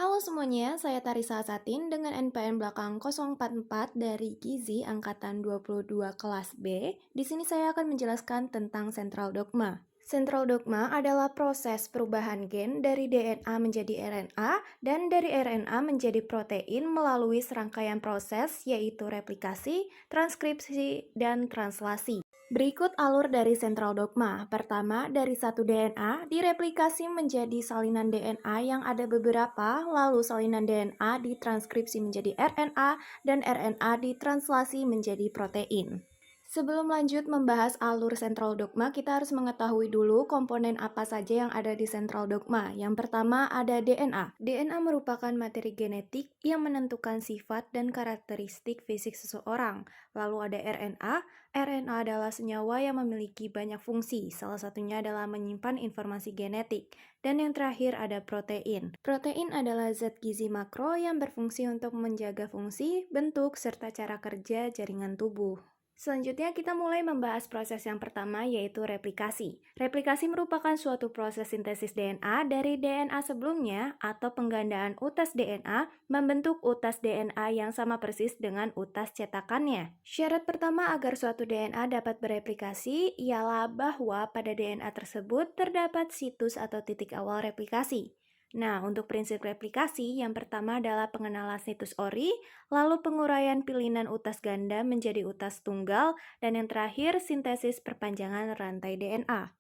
Halo semuanya, saya Tarisa Satin dengan NPM belakang 044 dari Gizi angkatan 22 kelas B. Di sini saya akan menjelaskan tentang sentral dogma. Sentral dogma adalah proses perubahan gen dari DNA menjadi RNA dan dari RNA menjadi protein melalui serangkaian proses yaitu replikasi, transkripsi, dan translasi. Berikut alur dari sentral dogma. Pertama, dari satu DNA direplikasi menjadi salinan DNA yang ada beberapa, lalu salinan DNA ditranskripsi menjadi RNA dan RNA ditranslasi menjadi protein. Sebelum lanjut membahas alur sentral dogma, kita harus mengetahui dulu komponen apa saja yang ada di sentral dogma. Yang pertama ada DNA. DNA merupakan materi genetik yang menentukan sifat dan karakteristik fisik seseorang. Lalu ada RNA. RNA adalah senyawa yang memiliki banyak fungsi. Salah satunya adalah menyimpan informasi genetik. Dan yang terakhir ada protein. Protein adalah zat gizi makro yang berfungsi untuk menjaga fungsi, bentuk, serta cara kerja jaringan tubuh. Selanjutnya kita mulai membahas proses yang pertama yaitu replikasi. Replikasi merupakan suatu proses sintesis DNA dari DNA sebelumnya atau penggandaan utas DNA membentuk utas DNA yang sama persis dengan utas cetakannya. Syarat pertama agar suatu DNA dapat bereplikasi ialah bahwa pada DNA tersebut terdapat situs atau titik awal replikasi. Nah, untuk prinsip replikasi, yang pertama adalah pengenalan situs ori, lalu penguraian pilihan utas ganda menjadi utas tunggal, dan yang terakhir sintesis perpanjangan rantai DNA.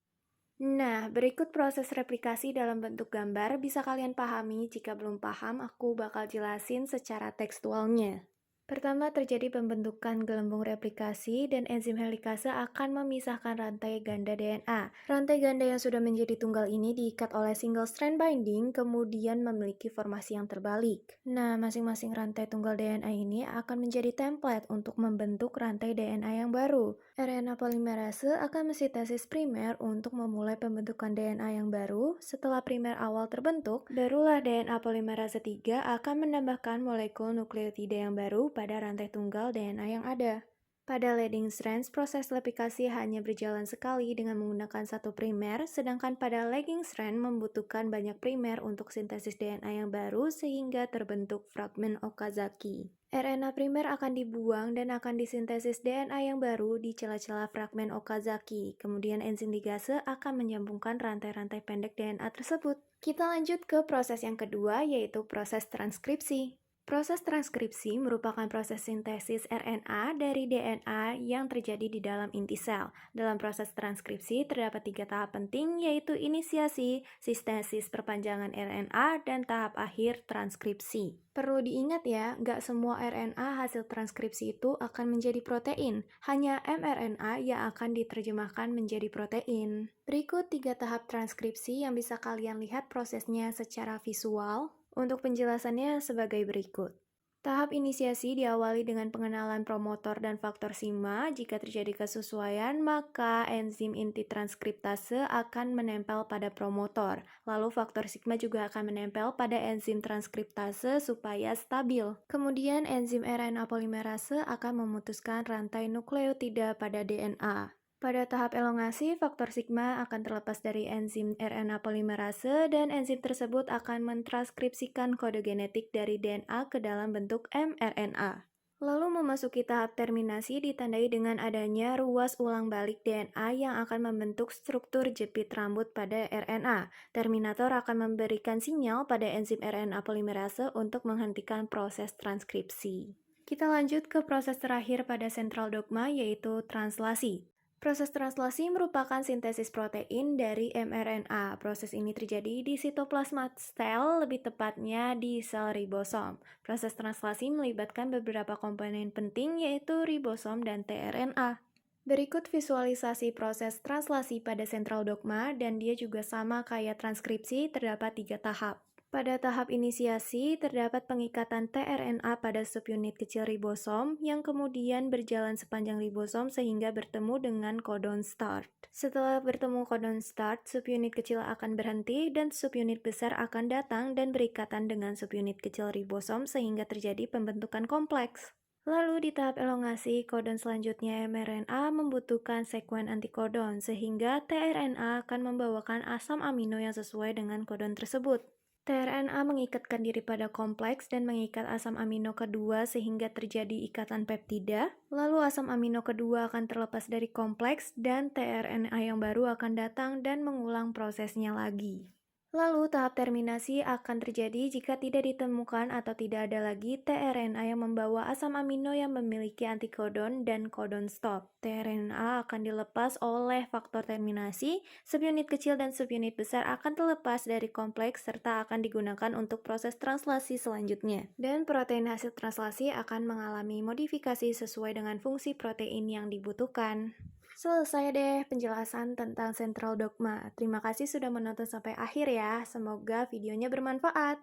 Nah, berikut proses replikasi dalam bentuk gambar bisa kalian pahami. Jika belum paham, aku bakal jelasin secara tekstualnya. Pertama, terjadi pembentukan gelembung replikasi dan enzim helikase akan memisahkan rantai ganda DNA. Rantai ganda yang sudah menjadi tunggal ini diikat oleh single strand binding, kemudian memiliki formasi yang terbalik. Nah, masing-masing rantai tunggal DNA ini akan menjadi template untuk membentuk rantai DNA yang baru. RNA polimerase akan mensintesis primer untuk memulai pembentukan DNA yang baru. Setelah primer awal terbentuk, barulah DNA polimerase 3 akan menambahkan molekul nukleotida yang baru pada rantai tunggal DNA yang ada. Pada leading strands, proses replikasi hanya berjalan sekali dengan menggunakan satu primer, sedangkan pada lagging strand membutuhkan banyak primer untuk sintesis DNA yang baru sehingga terbentuk fragmen Okazaki. RNA primer akan dibuang dan akan disintesis DNA yang baru di celah-celah fragmen Okazaki. Kemudian enzim ligase akan menyambungkan rantai-rantai pendek DNA tersebut. Kita lanjut ke proses yang kedua, yaitu proses transkripsi. Proses transkripsi merupakan proses sintesis RNA dari DNA yang terjadi di dalam inti sel. Dalam proses transkripsi terdapat 3 tahap penting, yaitu inisiasi, sintesis perpanjangan RNA, dan tahap akhir transkripsi. Perlu diingat ya, nggak semua RNA hasil transkripsi itu akan menjadi protein, hanya mRNA yang akan diterjemahkan menjadi protein. Berikut 3 tahap transkripsi yang bisa kalian lihat prosesnya secara visual. Untuk penjelasannya sebagai berikut. Tahap inisiasi diawali dengan pengenalan promotor dan faktor sigma. Jika terjadi kesesuaian, maka enzim inti transkriptase akan menempel pada promotor. Lalu faktor sigma juga akan menempel pada enzim transkriptase supaya stabil. Kemudian enzim RNA polimerase akan memutuskan rantai nukleotida pada DNA. Pada tahap elongasi, faktor sigma akan terlepas dari enzim RNA polimerase dan enzim tersebut akan mentranskripsikan kode genetik dari DNA ke dalam bentuk mRNA. Lalu memasuki tahap terminasi ditandai dengan adanya ruas ulang balik DNA yang akan membentuk struktur jepit rambut pada RNA. Terminator akan memberikan sinyal pada enzim RNA polimerase untuk menghentikan proses transkripsi. Kita lanjut ke proses terakhir pada sentral dogma, yaitu translasi. Proses translasi merupakan sintesis protein dari mRNA. Proses ini terjadi di sitoplasma sel, lebih tepatnya di sel ribosom. Proses translasi melibatkan beberapa komponen penting yaitu ribosom dan tRNA. Berikut visualisasi proses translasi pada sentral dogma dan dia juga sama kayak transkripsi, terdapat 3 tahap. Pada tahap inisiasi, terdapat pengikatan tRNA pada subunit kecil ribosom yang kemudian berjalan sepanjang ribosom sehingga bertemu dengan codon start. Setelah bertemu codon start, subunit kecil akan berhenti dan subunit besar akan datang dan berikatan dengan subunit kecil ribosom sehingga terjadi pembentukan kompleks. Lalu di tahap elongasi, codon selanjutnya mRNA membutuhkan sekuen antikodon sehingga tRNA akan membawakan asam amino yang sesuai dengan codon tersebut. tRNA mengikatkan diri pada kompleks dan mengikat asam amino kedua sehingga terjadi ikatan peptida, lalu asam amino kedua akan terlepas dari kompleks dan tRNA yang baru akan datang dan mengulang prosesnya lagi. Lalu tahap terminasi akan terjadi jika tidak ditemukan atau tidak ada lagi tRNA yang membawa asam amino yang memiliki antikodon dan kodon stop. tRNA akan dilepas oleh faktor terminasi, subunit kecil dan subunit besar akan terlepas dari kompleks serta akan digunakan untuk proses translasi selanjutnya. Dan protein hasil translasi akan mengalami modifikasi sesuai dengan fungsi protein yang dibutuhkan. Selesai deh penjelasan tentang Central Dogma. Terima kasih sudah menonton sampai akhir ya. Semoga videonya bermanfaat.